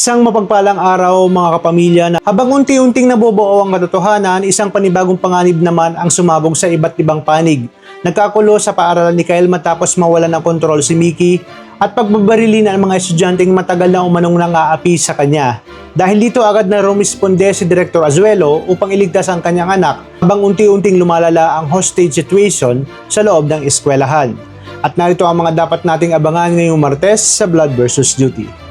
Isang mapagpalang araw mga kapamilya na habang unti-unting nabubuo ang katotohanan, isang panibagong panganib naman ang sumabog sa iba't ibang panig. Nagkakulo sa paaralan ni Kyle matapos mawalan ng kontrol si Mickey at pagbabarili ng mga estudyanteng matagal na umanong nang-aapi sa kanya. Dahil dito agad na rumisponde si Director Azuelo upang iligtas ang kanyang anak habang unti-unting lumalala ang hostage situation sa loob ng eskwelahan. At narito ang mga dapat nating abangan ngayong Martes sa Blood vs. Duty.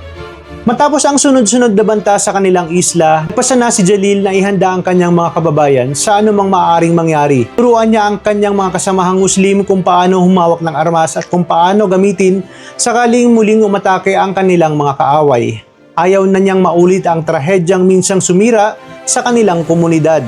Matapos ang sunod-sunod na banta sa kanilang isla, nagpasa na si Jalil na ihanda ang kanyang mga kababayan sa anumang maaaring mangyari. Turuan niya ang kanyang mga kasamahang Muslim kung paano humawak ng armas at kung paano gamitin sakaling muling umatake ang kanilang mga kaaway. Ayaw na niyang maulit ang trahedyang minsang sumira sa kanilang komunidad.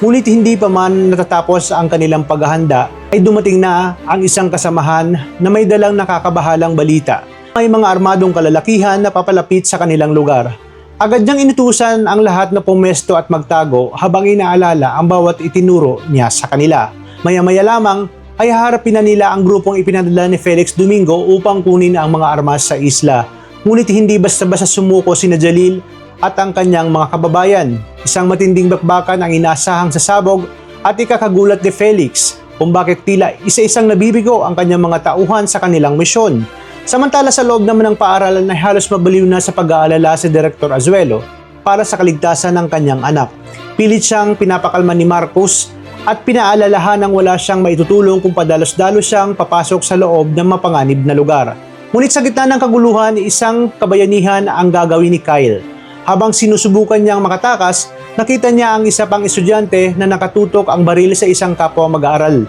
Ngunit hindi pa man natatapos ang kanilang paghahanda, ay dumating na ang isang kasamahan na may dalang nakakabahalang balita. May mga armadong kalalakihan na papalapit sa kanilang lugar. Agad niyang inutusan ang lahat na pumesto at magtago habang inaalala ang bawat itinuro niya sa kanila. Maya-maya lamang ay haharapin na nila ang grupong ipinadala ni Felix Domingo upang kunin ang mga armas sa isla. Ngunit hindi basta-basta sumuko sina Jalil at ang kanyang mga kababayan. Isang matinding bakbakan ang inasahang sasabog at ikakagulat ni Felix kung bakit tila isa-isang nabibigo ang kanyang mga tauhan sa kanilang misyon. Samantala sa loob naman ng paaralan ay halos mabaliw na sa pag-aalala si Director Azuelo para sa kaligtasan ng kanyang anak. Pilit siyang pinapakalma ni Marcos at pinaalalahan ng wala siyang maitutulong kung padalos-dalos siyang papasok sa loob ng mapanganib na lugar. Ngunit sa gitna ng kaguluhan, isang kabayanihan ang gagawin ni Kyle. Habang sinusubukan niyang makatakas, nakita niya ang isa pang estudyante na nakatutok ang baril sa isang kapwa mag-aaral.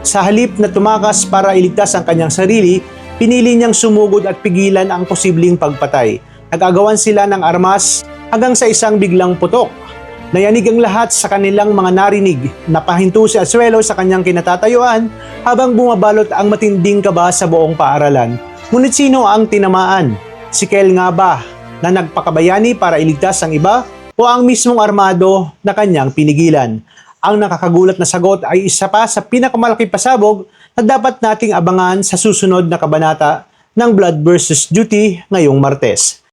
Sa halip na tumakas para iligtas ang kanyang sarili, pinili niyang sumugod at pigilan ang posibleng pagpatay. Nag-agawan sila ng armas hanggang sa isang biglang putok. Nayanig ang lahat sa kanilang mga narinig. Napahinto si Azuelo sa kanyang kinatatayuan habang bumabalot ang matinding kaba sa buong paaralan. Ngunit sino ang tinamaan? Si Kyle nga ba na nagpakabayani para iligtas ang iba o ang mismong armado na kanyang pinigilan? Ang nakakagulat na sagot ay isa pa sa pinakamalaking pasabog na dapat nating abangan sa susunod na kabanata ng Blood vs. Duty ngayong Martes.